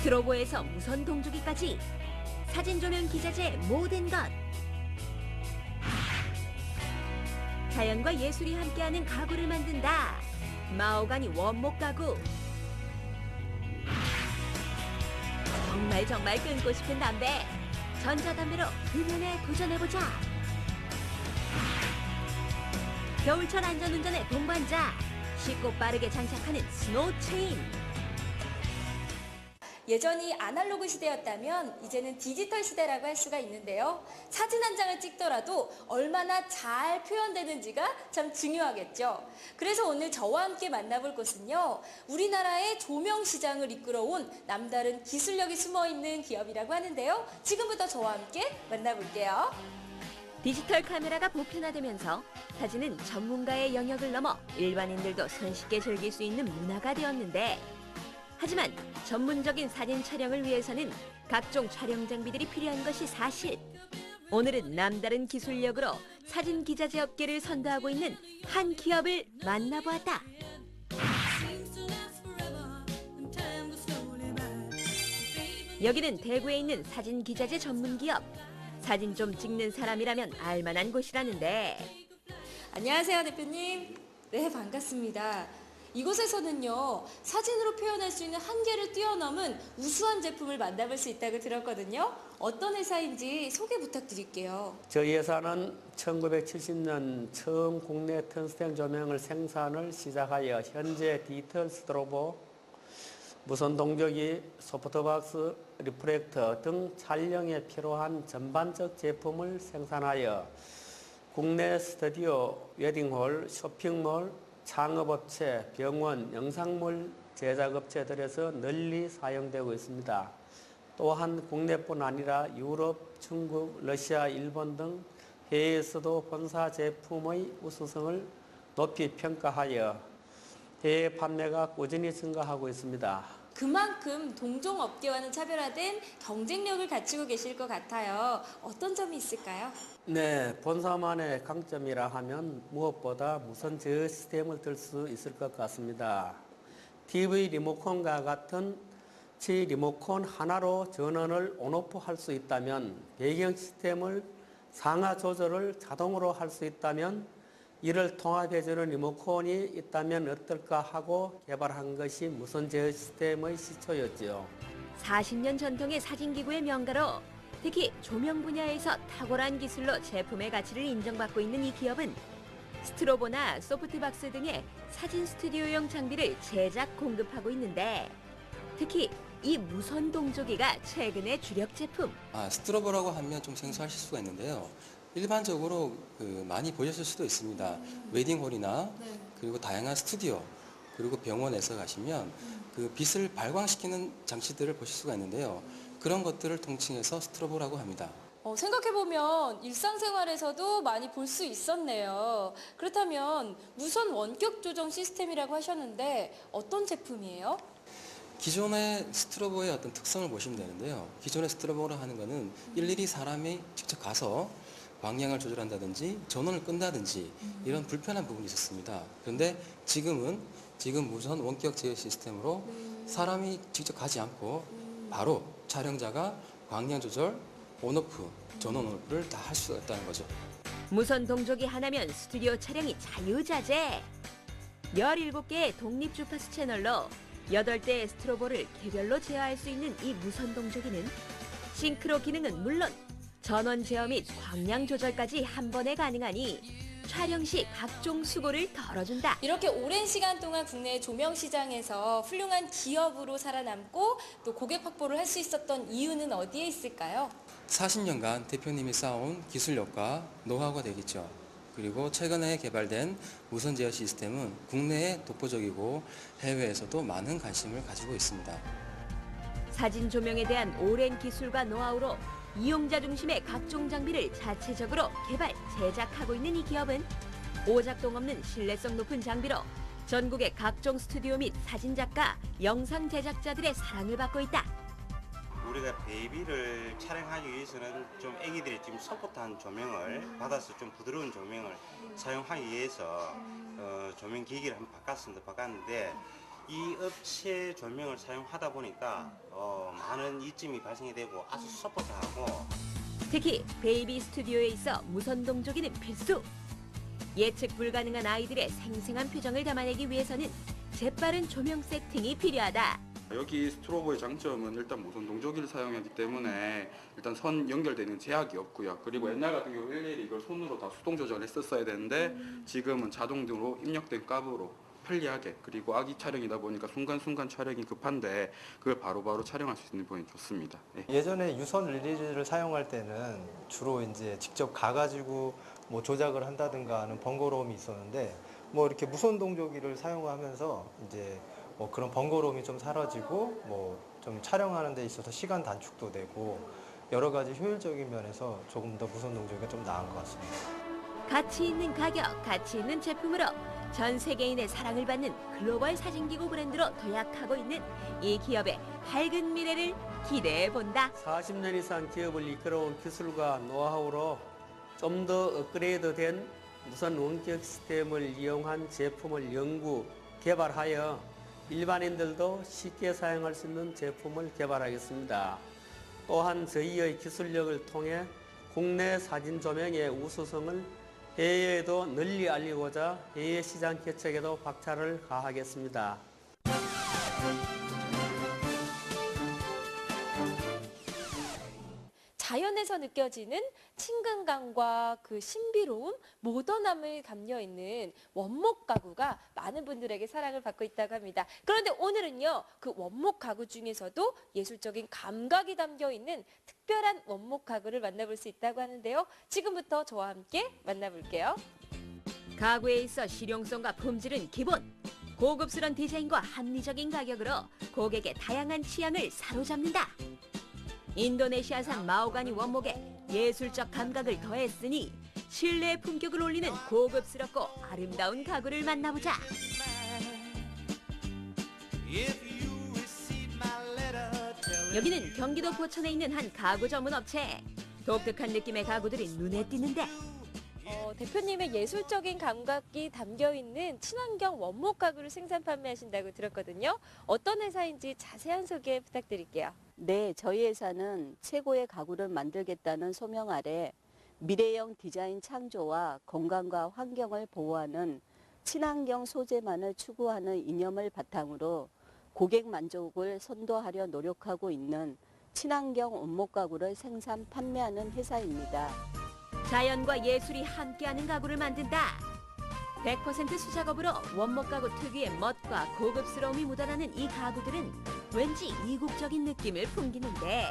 스트로보에서 무선 동조기까지 사진 조명 기자재 모든 것. 자연과 예술이 함께하는 가구를 만든다. 마오가니 원목 가구. 정말 끊고 싶은 담배. 전자담배로 금연에 도전해보자. 겨울철 안전운전의 동반자. 쉽고 빠르게 장착하는 스노우 체인. 예전이 아날로그 시대였다면 이제는 디지털 시대라고 할 수가 있는데요. 사진 한 장을 찍더라도 얼마나 잘 표현되는지가 참 중요하겠죠. 그래서 오늘 저와 함께 만나볼 곳은요. 우리나라의 조명 시장을 이끌어온 남다른 기술력이 숨어있는 기업이라고 하는데요. 지금부터 저와 함께 만나볼게요. 디지털 카메라가 보편화되면서 사진은 전문가의 영역을 넘어 일반인들도 손쉽게 즐길 수 있는 문화가 되었는데, 하지만 전문적인 사진 촬영을 위해서는 각종 촬영 장비들이 필요한 것이 사실. 오늘은 남다른 기술력으로 사진 기자재 업계를 선도하고 있는 한 기업을 만나보았다. 여기는 대구에 있는 사진 기자재 전문 기업. 사진 좀 찍는 사람이라면 알만한 곳이라는데. 안녕하세요, 대표님. 네, 반갑습니다. 이곳에서는요, 사진으로 표현할 수 있는 한계를 뛰어넘은 우수한 제품을 만나볼 수 있다고 들었거든요. 어떤 회사인지 소개 부탁드릴게요. 저희 회사는 1970년 처음 국내 턴스텐 조명을 생산을 시작하여 현재 디지털 스트로보, 무선 동조기, 소프트박스, 리프렉터 등 촬영에 필요한 전반적 제품을 생산하여 국내 스튜디오, 웨딩홀, 쇼핑몰, 창업업체, 병원, 영상물 제작업체들에서 널리 사용되고 있습니다. 또한 국내뿐 아니라 유럽, 중국, 러시아, 일본 등 해외에서도 본사 제품의 우수성을 높이 평가하여 해외 판매가 꾸준히 증가하고 있습니다. 그만큼 동종업계와는 차별화된 경쟁력을 갖추고 계실 것 같아요. 어떤 점이 있을까요? 네, 본사만의 강점이라 하면 무엇보다 무선 제어 시스템을 들 수 있을 것 같습니다. TV 리모컨과 같은 치 리모컨 하나로 전원을 온오프 할 수 있다면, 배경 시스템을 상하 조절을 자동으로 할 수 있다면, 이를 통합해주는 리모컨이 있다면 어떨까 하고 개발한 것이 무선 제어 시스템의 시초였죠. 40년 전통의 사진기구의 명가로 특히 조명 분야에서 탁월한 기술로 제품의 가치를 인정받고 있는 이 기업은 스트로보나 소프트박스 등의 사진 스튜디오용 장비를 제작 공급하고 있는데, 특히 이 무선 동조기가 최근의 주력 제품. 스트로보라고 하면 좀 생소하실 수가 있는데요. 일반적으로 많이 보셨을 수도 있습니다. 웨딩홀이나 그리고 다양한 스튜디오, 그리고 병원에서 가시면 그 빛을 발광시키는 장치들을 보실 수가 있는데요. 그런 것들을 통칭해서 스트로보라고 합니다. 생각해보면 일상생활에서도 많이 볼 수 있었네요. 그렇다면 무선 원격 조정 시스템이라고 하셨는데 어떤 제품이에요? 기존의 스트로보의 어떤 특성을 보시면 되는데요. 기존의 스트로보라 하는 것은 일일이 사람이 직접 가서 방향을 조절한다든지 전원을 끈다든지 이런 불편한 부분이 있었습니다. 그런데 지금 무선 원격 제어 시스템으로 사람이 직접 가지 않고 바로 촬영자가 방향 조절, 온오프, 전원 온오프를 다 할 수가 있다는 거죠. 무선 동조기 하나면 스튜디오 촬영이 자유자재. 17개의 독립 주파수 채널로 8대의 스트로보를 개별로 제어할 수 있는 이 무선 동조기는 싱크로 기능은 물론 전원 제어 및 광량 조절까지 한 번에 가능하니 촬영 시 각종 수고를 덜어준다. 이렇게 오랜 시간 동안 국내 조명 시장에서 훌륭한 기업으로 살아남고 또 고객 확보를 할 수 있었던 이유는 어디에 있을까요? 40년간 대표님이 쌓아온 기술력과 노하우가 되겠죠. 그리고 최근에 개발된 무선 제어 시스템은 국내에 독보적이고 해외에서도 많은 관심을 가지고 있습니다. 사진 조명에 대한 오랜 기술과 노하우로 이용자 중심의 각종 장비를 자체적으로 개발, 제작하고 있는 이 기업은 오작동 없는 신뢰성 높은 장비로 전국의 각종 스튜디오 및 사진작가, 영상 제작자들의 사랑을 받고 있다. 우리가 베이비를 촬영하기 위해서는 좀 애기들이 지금 소프트한 조명을 받아서 좀 부드러운 조명을 사용하기 위해서 조명 기기를 한번 바꿨는데 이 업체 조명을 사용하다 보니까 많은 이점이 발생이 되고 아주 서포트하고 특히 베이비 스튜디오에 있어 무선 동조기는 필수. 예측 불가능한 아이들의 생생한 표정을 담아내기 위해서는 재빠른 조명 세팅이 필요하다. 여기 스트로보의 장점은 일단 무선 동조기를 사용하기 때문에 일단 선 연결되는 제약이 없고요. 그리고 옛날 같은 경우 일일이 이걸 손으로 다 수동 조절을 했었어야 되는데 지금은 자동으로 입력된 값으로 편리하게, 그리고 아기 촬영이다 보니까 순간순간 촬영이 급한데 그걸 바로바로 촬영할 수 있는 부분이 좋습니다. 예. 예전에 유선 릴리즈를 사용할 때는 주로 이제 직접 가가지고 뭐 조작을 한다든가 하는 번거로움이 있었는데 뭐 이렇게 무선 동조기를 사용하면서 이제 뭐 그런 번거로움이 좀 사라지고 뭐 좀 촬영하는 데 있어서 시간 단축도 되고 여러 가지 효율적인 면에서 조금 더 무선 동조기가 좀 나은 것 같습니다. 가치 있는 가격, 가치 있는 제품으로 전 세계인의 사랑을 받는 글로벌 사진기구 브랜드로 도약하고 있는 이 기업의 밝은 미래를 기대해 본다. 40년 이상 기업을 이끌어온 기술과 노하우로 좀 더 업그레이드된 무선 원격 시스템을 이용한 제품을 연구, 개발하여 일반인들도 쉽게 사용할 수 있는 제품을 개발하겠습니다. 또한 저희의 기술력을 통해 국내 사진 조명의 우수성을 해외에도 널리 알리고자 해외 시장 개척에도 박차를 가하겠습니다. 자연에서 느껴지는 친근감과 그 신비로움, 모던함을 담겨 있는 원목 가구가 많은 분들에게 사랑을 받고 있다고 합니다. 그런데 오늘은요, 그 원목 가구 중에서도 예술적인 감각이 담겨 있는 특별한 원목 가구를 만나볼 수 있다고 하는데요. 지금부터 저와 함께 만나볼게요. 가구에 있어 실용성과 품질은 기본. 고급스러운 디자인과 합리적인 가격으로 고객의 다양한 취향을 사로잡는다. 인도네시아산 마호가니 원목에 예술적 감각을 더했으니 신뢰의 품격을 올리는 고급스럽고 아름다운 가구를 만나보자. 여기는 경기도 포천에 있는 한 가구 전문 업체. 독특한 느낌의 가구들이 눈에 띄는데 대표님의 예술적인 감각이 담겨 있는 친환경 원목 가구를 생산 판매하신다고 들었거든요. 어떤 회사인지 자세한 소개 부탁드릴게요. 네, 저희 회사는 최고의 가구를 만들겠다는 소명 아래 미래형 디자인 창조와 건강과 환경을 보호하는 친환경 소재만을 추구하는 이념을 바탕으로 고객 만족을 선도하려 노력하고 있는 친환경 원목 가구를 생산 판매하는 회사입니다. 자연과 예술이 함께하는 가구를 만든다. 100% 수작업으로 원목 가구 특유의 멋과 고급스러움이 묻어나는 이 가구들은 왠지 이국적인 느낌을 풍기는데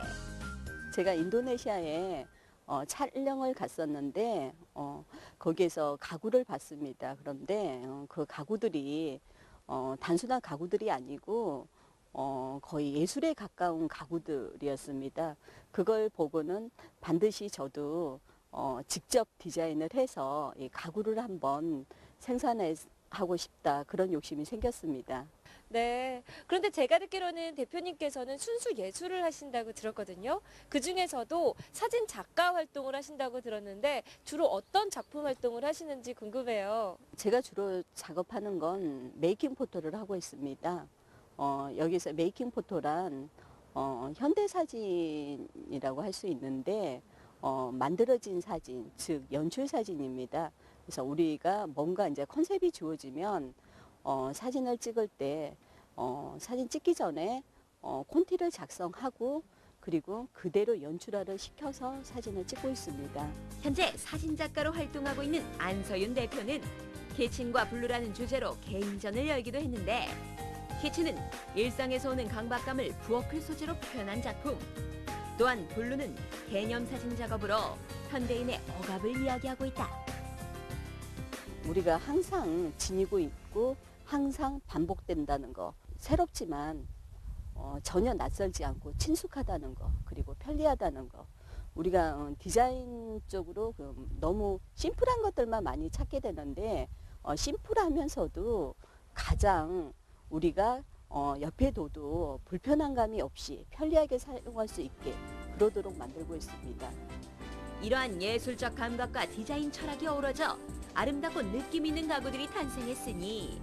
제가 인도네시아에 촬영을 갔었는데 거기에서 가구를 봤습니다. 그런데 그 가구들이 단순한 가구들이 아니고 거의 예술에 가까운 가구들이었습니다. 그걸 보고는 반드시 저도 직접 디자인을 해서 이 가구를 한번 생산하고 싶다, 그런 욕심이 생겼습니다. 네. 그런데 제가 듣기로는 대표님께서는 순수 예술을 하신다고 들었거든요. 그 중에서도 사진 작가 활동을 하신다고 들었는데 주로 어떤 작품 활동을 하시는지 궁금해요. 제가 주로 작업하는 건 메이킹 포토를 하고 있습니다. 여기서 메이킹 포토란 현대 사진이라고 할 수 있는데 만들어진 사진, 즉 연출 사진입니다. 그래서 우리가 뭔가 이제 컨셉이 주어지면 사진을 찍을 때 사진 찍기 전에 콘티를 작성하고 그리고 그대로 연출화를 시켜서 사진을 찍고 있습니다. 현재 사진작가로 활동하고 있는 안서윤 대표는 키친과 블루라는 주제로 개인전을 열기도 했는데 키친은 일상에서 오는 강박감을 부엌을 소재로 표현한 작품. 또한 블루는 개념 사진 작업으로 현대인의 억압을 이야기하고 있다. 우리가 항상 지니고 있고 항상 반복된다는 거, 새롭지만 전혀 낯설지 않고 친숙하다는 거, 그리고 편리하다는 거. 우리가 디자인 쪽으로 너무 심플한 것들만 많이 찾게 되는데 심플하면서도 가장 우리가 옆에 둬도 불편한 감이 없이 편리하게 사용할 수 있게 그러도록 만들고 있습니다. 이러한 예술적 감각과 디자인 철학이 어우러져 아름답고 느낌 있는 가구들이 탄생했으니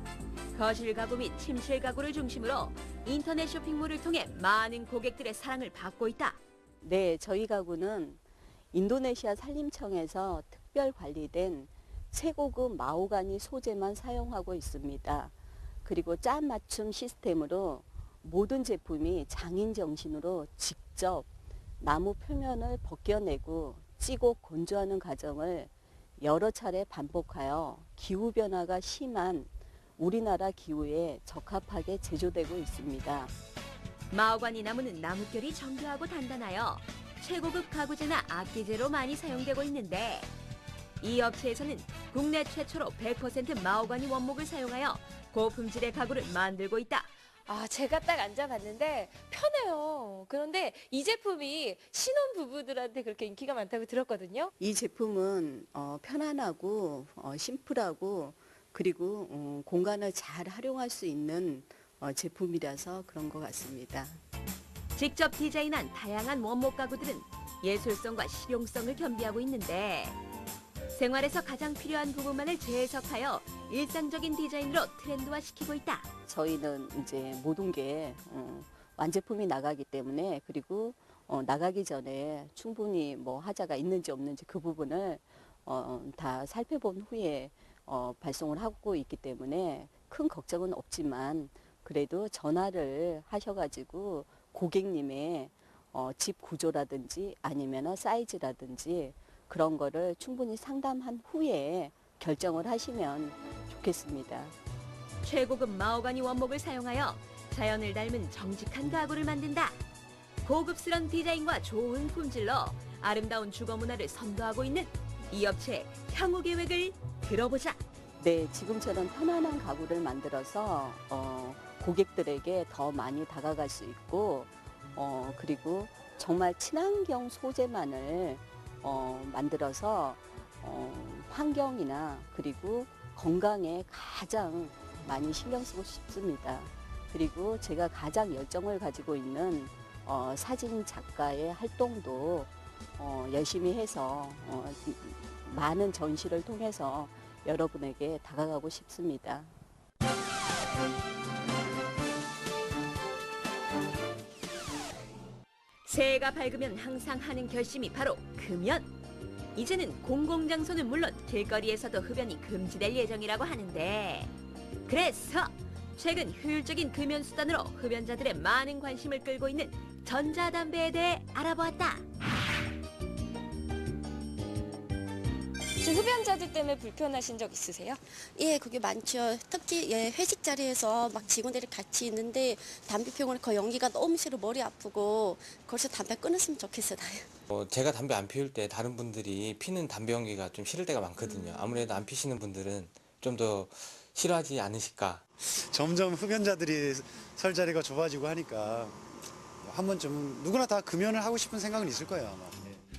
거실 가구 및 침실 가구를 중심으로 인터넷 쇼핑몰을 통해 많은 고객들의 사랑을 받고 있다. 네, 저희 가구는 인도네시아 산림청에서 특별 관리된 최고급 마호가니 소재만 사용하고 있습니다. 그리고 짠 맞춤 시스템으로 모든 제품이 장인 정신으로 직접 나무 표면을 벗겨내고 찌고 건조하는 과정을 여러 차례 반복하여 기후변화가 심한 우리나라 기후에 적합하게 제조되고 있습니다. 마호가니 나무는 나뭇결이 정교하고 단단하여 최고급 가구재나 악기재로 많이 사용되고 있는데 이 업체에서는 국내 최초로 100% 마호가니 원목을 사용하여 고품질의 가구를 만들고 있다. 아, 제가 딱 앉아봤는데 편해요. 그런데 이 제품이 신혼부부들한테 그렇게 인기가 많다고 들었거든요. 이 제품은 편안하고 심플하고 그리고 공간을 잘 활용할 수 있는 제품이라서 그런 것 같습니다. 직접 디자인한 다양한 원목 가구들은 예술성과 실용성을 겸비하고 있는데 생활에서 가장 필요한 부분만을 재해석하여 일상적인 디자인으로 트렌드화시키고 있다. 저희는 이제 모든 게 완제품이 나가기 때문에 그리고 나가기 전에 충분히 뭐 하자가 있는지 없는지 그 부분을 다 살펴본 후에 발송을 하고 있기 때문에 큰 걱정은 없지만 그래도 전화를 하셔가지고 고객님의 집 구조라든지 아니면 사이즈라든지 그런 거를 충분히 상담한 후에 결정을 하시면 좋겠습니다. 최고급 마호가니 원목을 사용하여 자연을 닮은 정직한 가구를 만든다. 고급스런 디자인과 좋은 품질로 아름다운 주거 문화를 선도하고 있는 이 업체의 향후 계획을 들어보자. 네, 지금처럼 편안한 가구를 만들어서 고객들에게 더 많이 다가갈 수 있고 그리고 정말 친환경 소재만을 만들어서 환경이나 그리고 건강에 가장 많이 신경 쓰고 싶습니다. 그리고 제가 가장 열정을 가지고 있는 사진 작가의 활동도 열심히 해서 많은 전시를 통해서 여러분에게 다가가고 싶습니다. 새해가 밝으면 항상 하는 결심이 바로 금연. 이제는 공공장소는 물론 길거리에서도 흡연이 금지될 예정이라고 하는데 그래서 최근 효율적인 금연 수단으로 흡연자들의 많은 관심을 끌고 있는 전자담배에 대해 알아보았다. 혹시 흡연자들 때문에 불편하신 적 있으세요? 예, 그게 많죠. 특히 회식 자리에서 막 직원들이 같이 있는데 담배 피우면 그 연기가 너무 싫어 머리 아프고 그래서 담배 끊었으면 좋겠어요. 제가 담배 안 피울 때 다른 분들이 피는 담배 연기가 좀 싫을 때가 많거든요. 아무래도 안 피시는 분들은 좀 더 싫어하지 않으실까. 점점 흡연자들이 설 자리가 좁아지고 하니까 한 번쯤 누구나 다 금연을 하고 싶은 생각은 있을 거예요, 아마.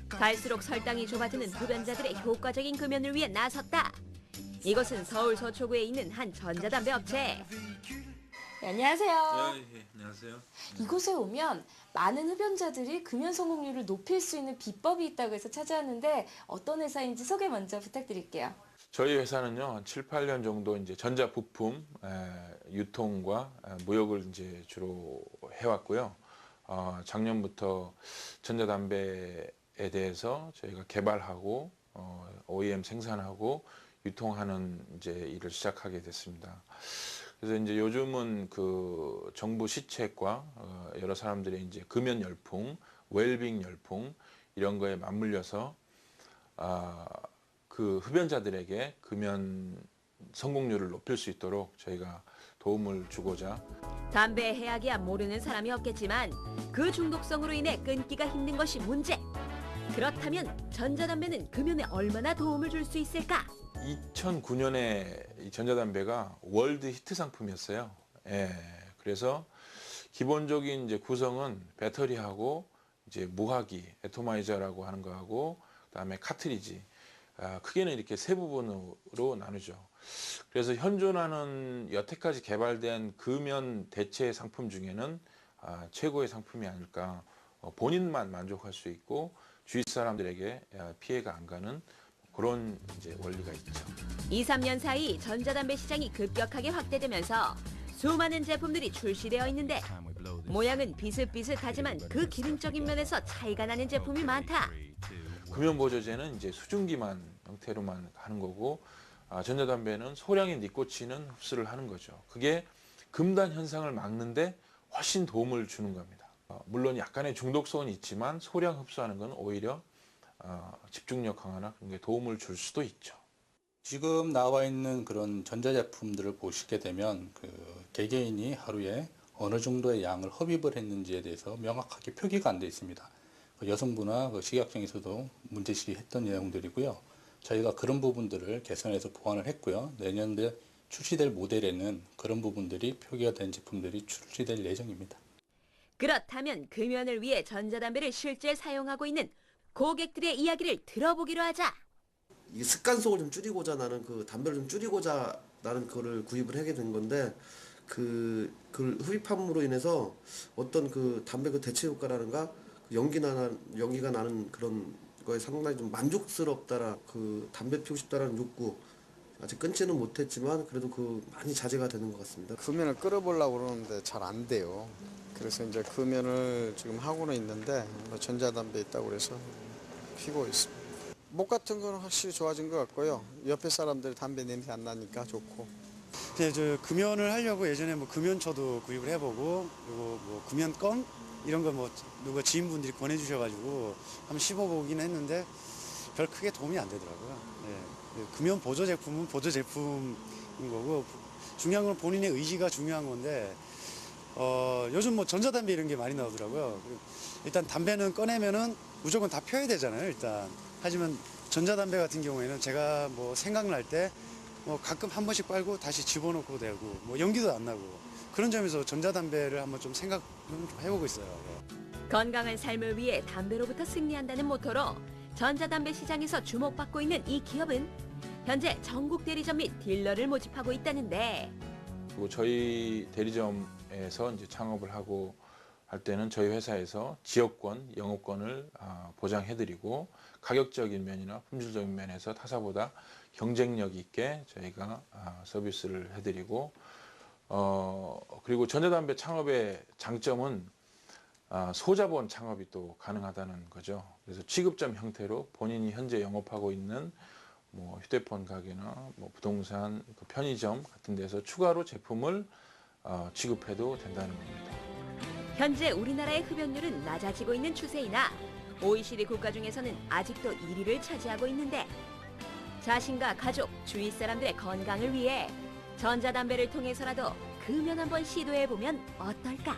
갈수록 설당이 좁아지는 흡연자들의 효과적인 금연을 위해 나섰다. 이곳은 서울 서초구에 있는 한 전자담배 업체. 네, 안녕하세요. 예, 안녕하세요. 이곳에 오면 많은 흡연자들이 금연 성공률을 높일 수 있는 비법이 있다고 해서 찾아왔는데 어떤 회사인지 소개 먼저 부탁드릴게요. 저희 회사는요, 한 7, 8년 정도 이제 전자 부품 유통과 무역을 이제 주로 해왔고요. 작년부터 전자담배에 대해서 저희가 개발하고 OEM 생산하고 유통하는 이제 일을 시작하게 됐습니다. 그래서 이제 요즘은 그 정부 시책과 여러 사람들의 이제 금연 열풍, 웰빙 열풍 이런 거에 맞물려서 그 흡연자들에게 금연 성공률을 높일 수 있도록 저희가 도움을 주고자. 담배 해악이야 모르는 사람이 없겠지만 그 중독성으로 인해 끊기가 힘든 것이 문제. 그렇다면 전자담배는 금연에 얼마나 도움을 줄 수 있을까? 2009년에 이 전자담배가 월드 히트 상품이었어요. 예, 그래서 기본적인 이제 구성은 배터리하고 이제 무화기, 애토마이저라고 하는 거하고 그다음에 카트리지. 크게는 이렇게 세 부분으로 나누죠. 그래서 현존하는 여태까지 개발된 금연 대체 상품 중에는 최고의 상품이 아닐까. 본인만 만족할 수 있고 주위 사람들에게 피해가 안 가는 그런 이제 원리가 있죠. 2, 3년 사이 전자담배 시장이 급격하게 확대되면서 수많은 제품들이 출시되어 있는데 모양은 비슷비슷하지만 그 기능적인 면에서 차이가 나는 제품이 많다. 금연보조제는 이제 수증기만 형태로만 하는 거고 전자담배는 소량의 니코틴은 흡수를 하는 거죠. 그게 금단 현상을 막는데 훨씬 도움을 주는 겁니다. 물론 약간의 중독성은 있지만 소량 흡수하는 건 오히려 집중력 강화나 그런 게 도움을 줄 수도 있죠. 지금 나와 있는 그런 전자제품들을 보시게 되면 개개인이 하루에 어느 정도의 양을 흡입을 했는지에 대해서 명확하게 표기가 안 돼 있습니다. 여성부나 식약청에서도 문제시했던 내용들이고요. 저희가 그런 부분들을 개선해서 보완을 했고요. 내년도에 출시될 모델에는 그런 부분들이 표기가 된 제품들이 출시될 예정입니다. 그렇다면 금연을 위해 전자담배를 실제 사용하고 있는 고객들의 이야기를 들어보기로 하자. 이 습관성을 좀 줄이고자 나는 담배를 좀 줄이고자 나는 그거를 구입을 하게 된 건데 그 흡입함으로 인해서 어떤 담배 대체 효과라든가 연기가 나는 그런 거에 상당히 좀 만족스럽다라 담배 피우고 싶다라는 욕구 아직 끊지는 못했지만 그래도 많이 자제가 되는 것 같습니다. 금연을 끌어보려고 그러는데 잘 안 돼요. 그래서 이제 금연을 지금 하고는 있는데 전자담배 있다고 그래서 피고 있습니다. 목 같은 거는 확실히 좋아진 것 같고요. 옆에 사람들 담배 냄새 안 나니까 좋고. 저 금연을 하려고 예전에 금연초도 구입을 해보고 그리고 금연껌 이런 거 누가 지인분들이 권해주셔가지고 한번 씹어보긴 했는데 별 크게 도움이 안 되더라고요. 예. 금연 보조 제품은 보조 제품인 거고 중요한 건 본인의 의지가 중요한 건데 요즘 전자담배 이런 게 많이 나오더라고요. 일단 담배는 꺼내면은 무조건 다 펴야 되잖아요. 일단 하지만 전자담배 같은 경우에는 제가 생각날 때 가끔 한 번씩 빨고 다시 집어넣고 되고 연기도 안 나고 그런 점에서 전자담배를 한번 좀 생각 좀 해보고 있어요. 건강한 삶을 위해 담배로부터 승리한다는 모토로 전자담배 시장에서 주목받고 있는 이 기업은 현재 전국 대리점 및 딜러를 모집하고 있다는데 그리고 저희 대리점에서 이제 창업을 하고 할 때는 저희 회사에서 지역권, 영업권을 보장해드리고 가격적인 면이나 품질적인 면에서 타사보다 경쟁력 있게 저희가 서비스를 해드리고 그리고 전자담배 창업의 장점은 소자본 창업이 또 가능하다는 거죠. 그래서 취급점 형태로 본인이 현재 영업하고 있는 휴대폰 가게나 부동산, 편의점 같은 데서 추가로 제품을 취급해도 된다는 겁니다. 현재 우리나라의 흡연율은 낮아지고 있는 추세이나 OECD 국가 중에서는 아직도 1위를 차지하고 있는데 자신과 가족, 주위 사람들의 건강을 위해 전자담배를 통해서라도 금연 한번 시도해보면 어떨까?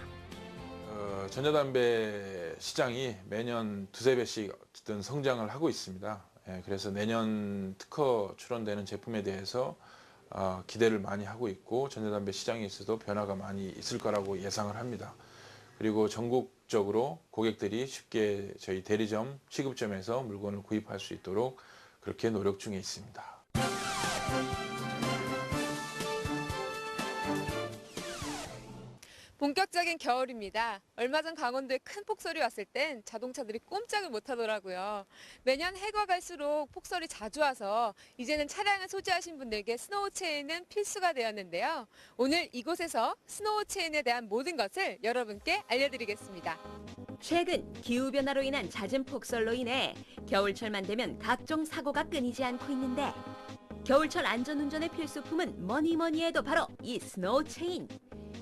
전자담배 시장이 매년 두세 배씩 어쨌든 성장을 하고 있습니다. 그래서 내년 특허 출원되는 제품에 대해서 기대를 많이 하고 있고 전자담배 시장에 있어도 변화가 많이 있을 거라고 예상을 합니다. 그리고 전국적으로 고객들이 쉽게 저희 대리점, 취급점에서 물건을 구입할 수 있도록 그렇게 노력 중에 있습니다. 본격적인 겨울입니다. 얼마 전 강원도에 큰 폭설이 왔을 땐 자동차들이 꼼짝을 못하더라고요. 매년 해가 갈수록 폭설이 자주 와서 이제는 차량을 소지하신 분들께 스노우 체인은 필수가 되었는데요. 오늘 이곳에서 스노우 체인에 대한 모든 것을 여러분께 알려드리겠습니다. 최근 기후변화로 인한 잦은 폭설로 인해 겨울철만 되면 각종 사고가 끊이지 않고 있는데 겨울철 안전운전의 필수품은 뭐니 해도 바로 이 스노우 체인.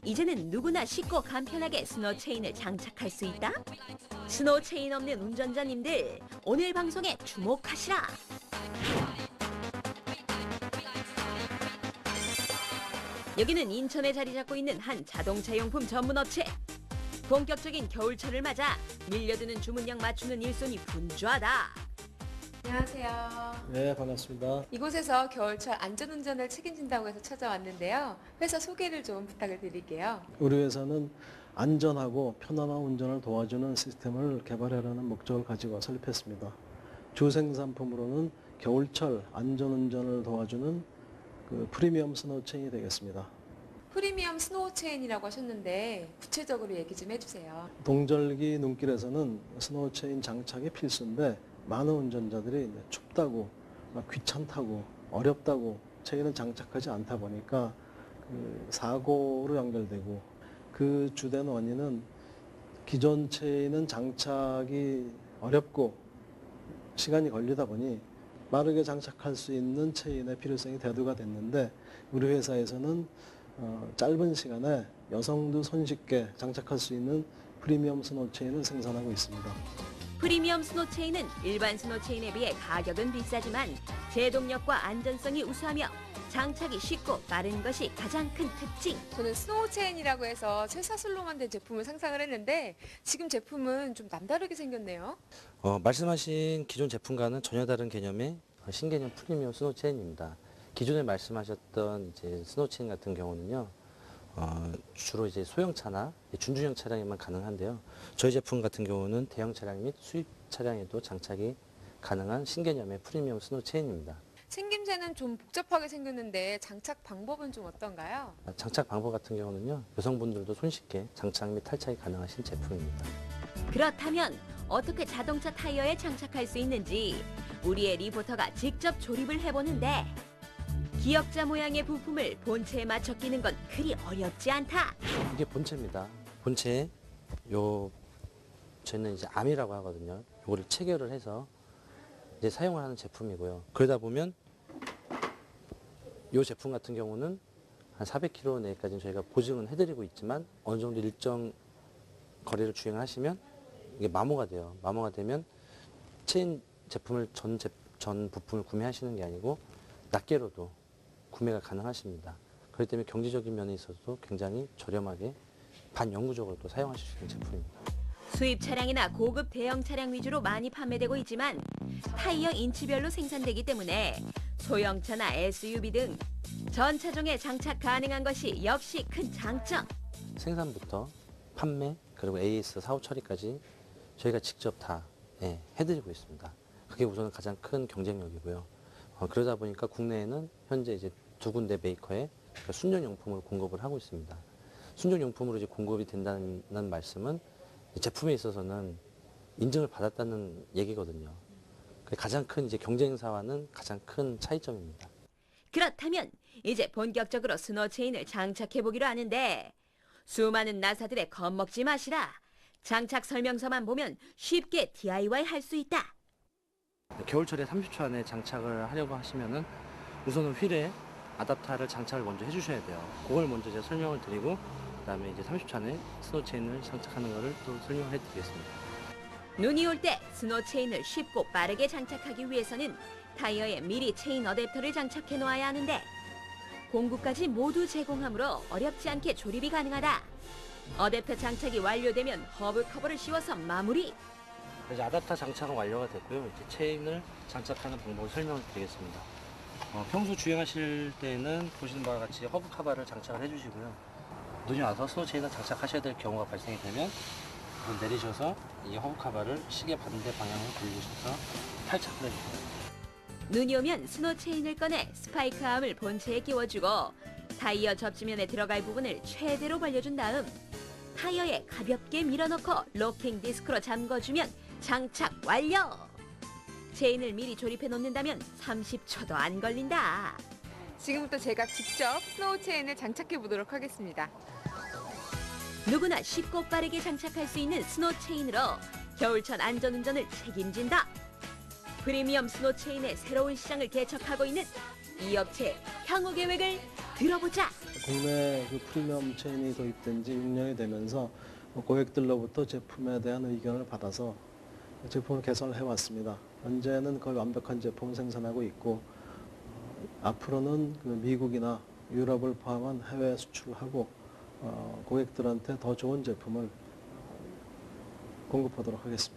이제는 누구나 쉽고 간편하게 스노우 체인을 장착할 수 있다? 스노우 체인 없는 운전자님들, 오늘 방송에 주목하시라! 여기는 인천에 자리 잡고 있는 한 자동차 용품 전문 업체. 본격적인 겨울철을 맞아 밀려드는 주문량 맞추는 일손이 분주하다. 안녕하세요. 네, 반갑습니다. 이곳에서 겨울철 안전운전을 책임진다고 해서 찾아왔는데요. 회사 소개를 좀 부탁을 드릴게요. 우리 회사는 안전하고 편안한 운전을 도와주는 시스템을 개발하려는 목적을 가지고 설립했습니다. 주 생산품으로는 겨울철 안전운전을 도와주는 프리미엄 스노우 체인이 되겠습니다. 프리미엄 스노우 체인이라고 하셨는데 구체적으로 얘기 좀 해주세요. 동절기 눈길에서는 스노우 체인 장착이 필수인데 많은 운전자들이 춥다고 귀찮다고 어렵다고 체인을 장착하지 않다 보니까 그 사고로 연결되고, 그 주된 원인은 기존 체인은 장착이 어렵고 시간이 걸리다 보니 빠르게 장착할 수 있는 체인의 필요성이 대두가 됐는데, 우리 회사에서는 짧은 시간에 여성도 손쉽게 장착할 수 있는 프리미엄 스노우 체인을 생산하고 있습니다. 프리미엄 스노우 체인은 일반 스노우 체인에 비해 가격은 비싸지만 제동력과 안전성이 우수하며 장착이 쉽고 빠른 것이 가장 큰 특징. 저는 스노우 체인이라고 해서 쇠사슬로만 된 제품을 상상을 했는데 지금 제품은 좀 남다르게 생겼네요. 말씀하신 기존 제품과는 전혀 다른 개념의 신개념 프리미엄 스노우 체인입니다. 기존에 말씀하셨던 이제 스노우 체인 같은 경우는요, 주로 이제 소형차나 준중형 차량에만 가능한데요. 저희 제품 같은 경우는 대형 차량 및 수입 차량에도 장착이 가능한 신개념의 프리미엄 스노우 체인입니다. 생김새는 좀 복잡하게 생겼는데 장착 방법은 좀 어떤가요? 장착 방법 같은 경우는요, 여성분들도 손쉽게 장착 및 탈착이 가능하신 제품입니다. 그렇다면 어떻게 자동차 타이어에 장착할 수 있는지 우리의 리포터가 직접 조립을 해보는데, 기역자 모양의 부품을 본체에 맞춰 끼는 건 그리 어렵지 않다. 이게 본체입니다. 본체에 저희는 이제 암이라고 하거든요. 이거를 체결을 해서 이제 사용을 하는 제품이고요. 그러다 보면 이 제품 같은 경우는 한 400km 내까지는 저희가 보증은 해드리고 있지만, 어느 정도 일정 거리를 주행하시면 이게 마모가 돼요. 마모가 되면 체인 제품을 전 부품을 구매하시는 게 아니고 낱개로도 구매가 가능하십니다. 그렇기 때문에 경제적인 면에 있어서도 굉장히 저렴하게 반영구적으로 또 사용하실 수 있는 제품입니다. 수입 차량이나 고급 대형 차량 위주로 많이 판매되고 있지만 타이어 인치별로 생산되기 때문에 소형차나 SUV 등 전 차종에 장착 가능한 것이 역시 큰 장점. 생산부터 판매, 그리고 AS 사후 처리까지 저희가 직접 다 해드리고 있습니다. 그게 우선 가장 큰 경쟁력이고요. 그러다 보니까 국내에는 현재 이제 2군데 메이커에 순정용품을 공급을 하고 있습니다. 순정용품으로 이제 공급이 된다는 말씀은 제품에 있어서는 인증을 받았다는 얘기거든요. 가장 큰 이제 경쟁사와는 가장 큰 차이점입니다. 그렇다면 이제 본격적으로 스노우 체인을 장착해 보기로 하는데, 수많은 나사들의 겁먹지 마시라. 장착 설명서만 보면 쉽게 DIY 할 수 있다. 겨울철에 30초 안에 장착을 하려고 하시면은 우선은 휠에 아답터를 장착을 먼저 해주셔야 돼요. 그걸 먼저 제가 설명을 드리고, 그다음에 이제 30초 안에 스노우 체인을 장착하는 거를 또 설명을 해드리겠습니다. 눈이 올 때 스노우 체인을 쉽고 빠르게 장착하기 위해서는 타이어에 미리 체인 어댑터를 장착해 놓아야 하는데, 공구까지 모두 제공하므로 어렵지 않게 조립이 가능하다. 어댑터 장착이 완료되면 허브 커버를 씌워서 마무리. 이제 아답터 장착은 완료가 됐고요. 이제 체인을 장착하는 방법을 설명을 드리겠습니다. 평소 주행하실 때는 보시는 바와 같이 허브 카바를 장착을 해주시고요. 눈이 와서 스노우 체인을 장착하셔야 될 경우가 발생이 되면 내리셔서 이 허브 카바를 시계 반대 방향으로 돌리셔서 탈착을 해주세요. 눈이 오면 스노우 체인을 꺼내 스파이크 암을 본체에 끼워주고 타이어 접지면에 들어갈 부분을 최대로 벌려준 다음 타이어에 가볍게 밀어넣고 로킹 디스크로 잠궈주면 장착 완료! 체인을 미리 조립해 놓는다면 30초도 안 걸린다. 지금부터 제가 직접 스노우 체인을 장착해 보도록 하겠습니다. 누구나 쉽고 빠르게 장착할 수 있는 스노우 체인으로 겨울철 안전운전을 책임진다. 프리미엄 스노우 체인의 새로운 시장을 개척하고 있는 이 업체의 향후 계획을 들어보자. 국내 그 프리미엄 체인이 도입된 지 6년이 되면서 고객들로부터 제품에 대한 의견을 받아서 제품을 개선을 해왔습니다. 현재는 거의 완벽한 제품을 생산하고 있고, 앞으로는 그 미국이나 유럽을 포함한 해외 수출하고 고객들한테 더 좋은 제품을 공급하도록 하겠습니다.